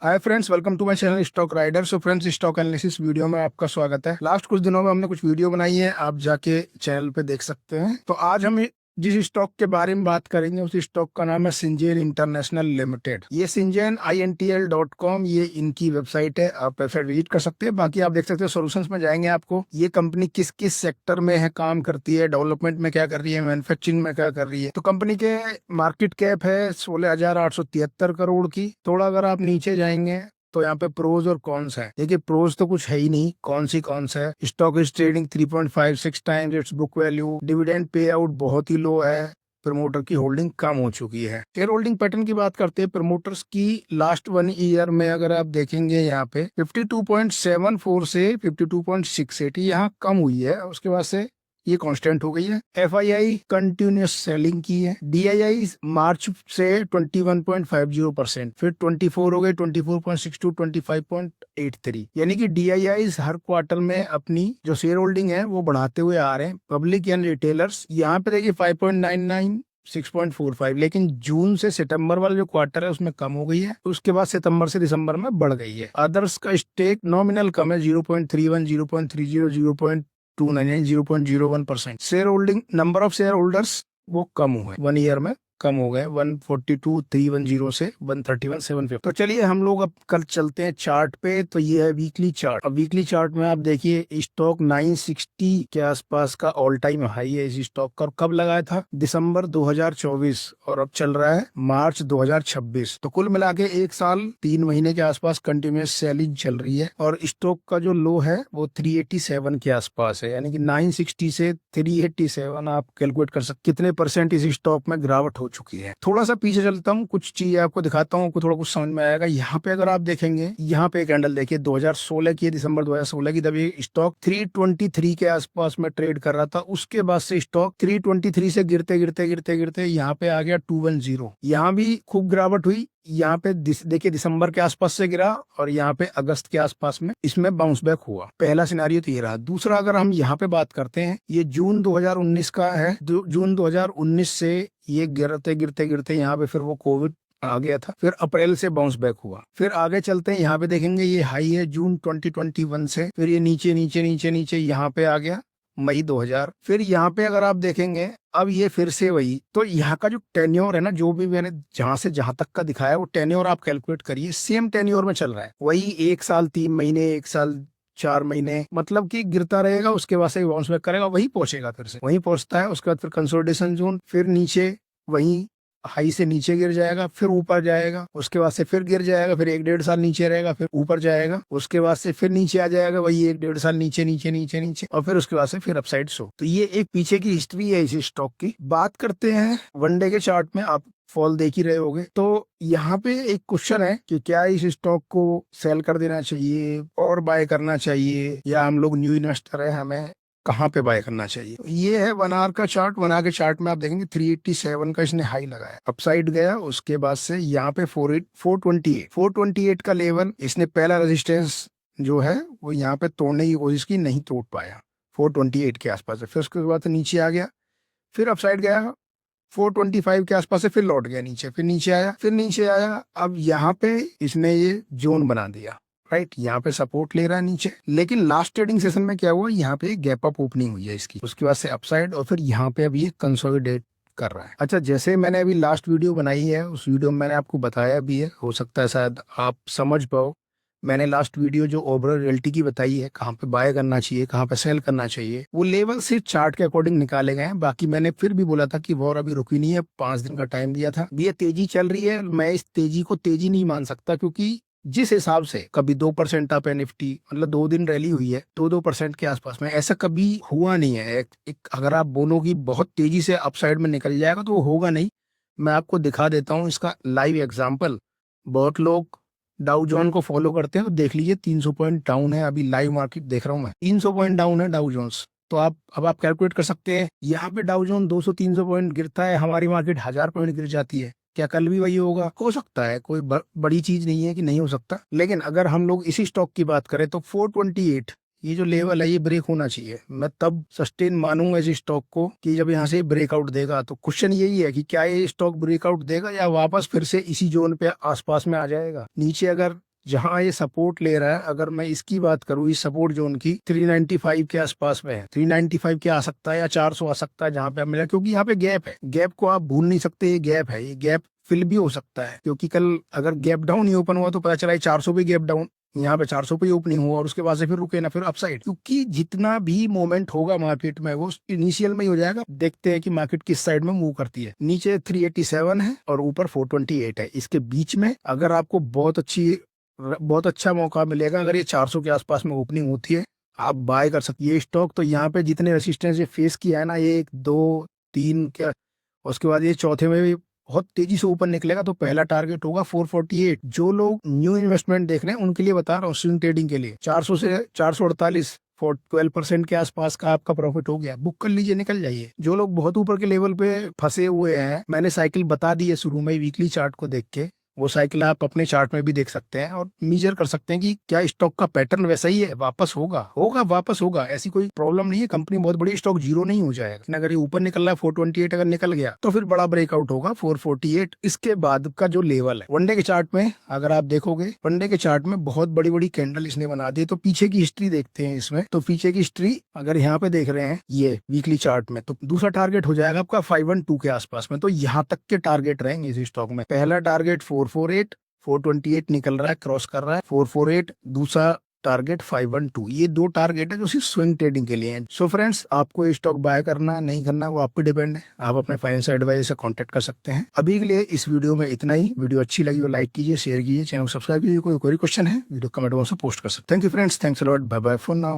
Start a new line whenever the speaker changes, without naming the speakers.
Hi friends, welcome to my channel stock rider. So friends, stock analysis video में आपका स्वागत है। Last कुछ दिनों में हमने कुछ वीडियो बनाई है, आप जाके चैनल पे देख सकते हैं। तो आज हम जिस स्टॉक के बारे में बात करेंगे उस स्टॉक का नाम है सिंजेन इंटरनेशनल लिमिटेड। ये सिंजेन intl.com ये इनकी वेबसाइट है, आप वेबसाइट विजिट कर सकते हैं। बाकी आप देख सकते हैं सॉल्यूशंस में जाएंगे, आपको ये कंपनी किस किस सेक्टर में है काम करती है, डेवलपमेंट में क्या कर रही है, मैन्युफैक्चरिंग में क्या कर रही है। तो कंपनी के मार्केट कैप है 16,873 करोड़ की। थोड़ा अगर आप नीचे जाएंगे तो यहाँ पे प्रोज और कॉन्स है। देखिए, प्रोज तो कुछ है ही नहीं, कॉन्स है। Stock is trading 3.56 times it's book value. Dividend pay out बहुत ही लो है। प्रमोटर की होल्डिंग कम हो चुकी है। शेयर होल्डिंग पैटर्न की बात करते हैं प्रमोटर्स की। लास्ट 1 ईयर में अगर आप देखेंगे यहाँ पे 52.74 से 52.68 यहाँ कम हुई है, उसके बाद से ये कांस्टेंट हो गई है। FII कंटिन्यूस सेलिंग की है। DII मार्च से 21.50%, फिर 24 हो गए, 24.62, 25.83, यानी कि DII हर क्वार्टर में अपनी जो शेयर होल्डिंग है वो बढ़ाते हुए आ रहे हैं। पब्लिक यानी रिटेलर्स यहाँ पे देखिए 5.99, 6.45, लेकिन जून से सितंबर वाला जो क्वार्टर है उसमें कम हो गई है। उसके बाद सितंबर से दिसंबर में बढ़ गई है। अदर्स का स्टेक नॉमिनल कम है, 0.31, 0.30, 0.29, 0.01%। Share holding, number of share holders वो कम हुए, 1 ईयर में कम हो गए, 142,310 से 131,750। तो चलिए हम लोग अब कल चलते हैं चार्ट पे। तो ये है वीकली चार्ट। अब वीकली चार्ट में आप देखिए स्टॉक 960 के आसपास का ऑल टाइम हाई है इस स्टॉक का। कब लगाया था? दिसंबर 2024, और अब चल रहा है मार्च 2026। तो कुल मिला के 1 साल 3 महीने के आसपास कंटिन्यूस सेलिंग चल रही है। और स्टॉक का जो लो है वो 387 के आसपास है, यानी कि 960 से 387 आप कैलकुलेट कर सकते कितने परसेंट इस स्टॉक में गिरावट हो चुकी है। थोड़ा सा पीछे चलता हूँ, कुछ चीजें आपको दिखाता हूँ, थोड़ा कुछ समझ में आएगा। यहाँ पे अगर आप देखेंगे, यहाँ पे कैंडल देखिए 2016 की, दिसंबर 2016 की, तब ये स्टॉक 323 के आसपास में ट्रेड कर रहा था। उसके बाद से स्टॉक 323 से गिरते गिरते गिरते गिरते यहाँ पे आ गया 210। यहाँ भी खूब गिरावट हुई। यहाँ पे देखिए दिसंबर के आसपास से गिरा, और यहाँ पे अगस्त के आसपास में इसमें बाउंस बैक हुआ। पहला सिनेरियो तो ये रहा। दूसरा, अगर हम यहाँ पे बात करते हैं, ये जून 2019 का है। जून 2019 से ये गिरते गिरते गिरते यहाँ पे फिर वो कोविड आ गया था, फिर अप्रैल से बाउंस बैक हुआ। फिर आगे चलते हैं, यहाँ पे देखेंगे ये हाई है जून 2021 से, फिर ये नीचे नीचे नीचे नीचे यहाँ पे आ गया मई 2000। फिर यहाँ पे अगर आप देखेंगे, अब ये फिर से वही। तो यहाँ का जो टेन्योर है ना, जो भी मैंने जहां से जहां तक का दिखाया, वो टेन्योर आप कैलकुलेट करिए, सेम टेन्योर में चल रहा है। वही 1 साल 3 महीने, 1 साल 4 महीने, मतलब कि गिरता रहेगा, उसके बाद से बाउंस बैक करेगा, वही पहुंचेगा, फिर से वही पहुंचता है। उसके बाद फिर कंसोलिडेशन जोन, फिर नीचे वही हाई से नीचे गिर जाएगा, फिर ऊपर जाएगा, उसके बाद से फिर गिर जाएगा, फिर 1-1.5 साल नीचे रहेगा, फिर ऊपर जाएगा, उसके बाद से फिर नीचे आ जाएगा, वही 1-1.5 साल नीचे नीचे नीचे नीचे, और फिर उसके बाद से फिर अपसाइड शो। तो ये एक पीछे की हिस्ट्री है इस स्टॉक की। बात करते हैं वनडे के चार्ट में, आप फॉल देख ही रहे होगे। तो यहाँ पे एक क्वेश्चन है कि क्या इस स्टॉक को सेल कर देना चाहिए और बाय करना चाहिए, या हम लोग न्यू इन्वेस्टर है, हमें कहाँ पे बाय करना चाहिए। तो ये है 1 आवर का चार्ट। 1 आवर के चार्ट में आप देखेंगे 387 का इसने हाई लगाया, अपसाइड गया, उसके बाद से यहाँ पे 428 का लेवल इसने पहला रेजिस्टेंस जो है वो यहाँ पे तोड़ने की कोशिश की, नहीं तोड़ पाया, 428 के आसपास है। फिर उसके बाद से नीचे आ गया, फिर अपसाइड गया 425 के आसपास से, फिर लौट गया नीचे, फिर नीचे आया, फिर नीचे आया। अब यहाँ पे इसने ये जोन बना दिया, राइट, यहाँ पे सपोर्ट ले रहा है नीचे। लेकिन लास्ट ट्रेडिंग सेशन में क्या हुआ, यहाँ पे गैप अप ओपनिंग हुई है इसकी, उसके बाद से अपसाइड, और फिर यहाँ पे अभी ये कंसोलिडेट कर रहा है। अच्छा, जैसे मैंने अभी लास्ट वीडियो बनाई है, उस वीडियो में मैंने आपको बताया भी है, हो सकता है शायद आप समझ पाओ। मैंने लास्ट वीडियो जो ओवरऑल रियल्टी की बताई है, कहाँ पे बाय करना चाहिए, कहाँ पे सेल करना चाहिए, वो लेवल सिर्फ चार्ट के अकॉर्डिंग निकाले गए हैं। बाकी मैंने फिर भी बोला था कि वॉर अभी रुकी नहीं है, 5 दिन का टाइम दिया था। ये तेजी चल रही है, मैं इस तेजी को तेजी नहीं मान सकता, क्योंकि जिस हिसाब से कभी 2% अप है निफ्टी, मतलब 2 दिन रैली हुई है 2-2% के आसपास में, ऐसा कभी हुआ नहीं है। एक अगर आप बोलो कि बहुत तेजी से अपसाइड में निकल जाएगा, तो वो होगा नहीं। मैं आपको दिखा देता हूँ इसका लाइव एग्जाम्पल। बहुत लोग डाउ जोन को फॉलो करते हैं, तो देख लीजिए 300 पॉइंट डाउन है, अभी लाइव मार्केट देख रहा हूं मैं, 300 पॉइंट डाउन है डाउ जोन्स। तो अब आप कैलकुलेट कर सकते हैं, यहाँ पे डाउ जोन 200-300 पॉइंट गिरता है, हमारी मार्केट 1000 पॉइंट गिर जाती है। क्या कल भी वही होगा? हो सकता है, कोई बड़ी चीज नहीं है कि नहीं हो सकता। लेकिन अगर हम लोग इसी स्टॉक की बात करें, तो 428 ये जो लेवल है, ये ब्रेक होना चाहिए। मैं तब सस्टेन मानूंगा इस स्टॉक को कि जब यहाँ से ब्रेकआउट देगा। तो क्वेश्चन यही है कि क्या ये स्टॉक ब्रेकआउट देगा, या वापस फिर से इसी जोन पे आसपास में आ जाएगा। नीचे अगर जहां ये सपोर्ट ले रहा है, अगर मैं इसकी बात करूं, इस सपोर्ट जोन की 395 के आसपास में है। 395 के आ सकता है या 400 आ सकता है जहां पे मिला, क्योंकि यहाँ पे गैप है। गैप को आप भूल नहीं सकते, ये गैप है, ये गैप फिल भी हो सकता है, क्योंकि कल अगर गैप डाउन ही ओपन हुआ तो पता चला 400 पे गैप डाउन, यहाँ पे 400 पे ओपनिंग हुआ और उसके बाद से फिर रुके ना, फिर अपसाइड। क्योंकि जितना भी मोमेंट होगा मार्केट में वो इनिशियल में ही हो जाएगा। देखते हैं कि मार्केट किस साइड में मूव करती है। नीचे 387 है और ऊपर 428 है। इसके बीच में अगर आपको बहुत अच्छा मौका मिलेगा, अगर ये 400 के आसपास में ओपनिंग होती है, आप बाय कर सकते हैं स्टॉक। तो यहाँ पे जितने रेसिस्टेंस ये फेस किया है ना, ये 1 2 3 क्या, उसके बाद ये चौथे में भी बहुत तेजी से ऊपर निकलेगा। तो पहला टारगेट होगा 448। जो लोग न्यू इन्वेस्टमेंट देख रहे हैं उनके लिए बता रहा हूँ, स्विंग ट्रेडिंग के लिए 400 से 448 12% के आसपास का आपका प्रॉफिट हो गया, बुक कर लीजिए, निकल जाइए। जो लोग बहुत ऊपर के लेवल पे फंसे हुए हैं, मैंने साइकिल बता दी है शुरू में वीकली चार्ट को देख के, वो साइकिल आप अपने चार्ट में भी देख सकते हैं और मेजर कर सकते हैं कि क्या स्टॉक का पैटर्न वैसा ही है, वापस वापस होगा। ऐसी कोई प्रॉब्लम नहीं है, कंपनी बहुत बड़ी, स्टॉक जीरो नहीं हो जाएगा। लेकिन अगर ये ऊपर निकल रहा है 428, अगर निकल गया तो फिर बड़ा ब्रेकआउट होगा 448। इसके बाद का जो लेवल है वनडे के चार्ट में, अगर आप देखोगे वनडे के चार्ट में बहुत बड़ी बड़ी कैंडल इसने बना दी। तो पीछे की हिस्ट्री देखते हैं इसमें, तो पीछे की हिस्ट्री अगर यहाँ पे देख रहे हैं ये वीकली चार्ट में, तो दूसरा टारगेट हो जाएगा आपका 512 के आसपास में। तो यहाँ तक के टारगेट रहेंगे इस स्टॉक में। पहला टारगेट 448, 428 निकल रहा है, क्रॉस कर रहा है 448, दूसरा टारगेट 512। ये 2 टारगेट है जो सिर्फ स्विंग ट्रेडिंग के लिए हैं। सो फ्रेंड्स, आपको ये स्टॉक बाय करना नहीं करना वो आप पे डिपेंड है, आप अपने फाइनेंशियल एडवाइजर से कांटेक्ट कर सकते हैं। अभी के लिए इस वीडियो में इतना ही। वीडियो अच्छी लगी तो लाइक कीजिए, शेयर कीजिए, चैनल को सब्सक्राइब कीजिए। कोई क्वेश्चन है वीडियो कमेंट बॉक्स में पोस्ट कर सकते हैं। Thank you friends, thanks a lot, bye bye for now.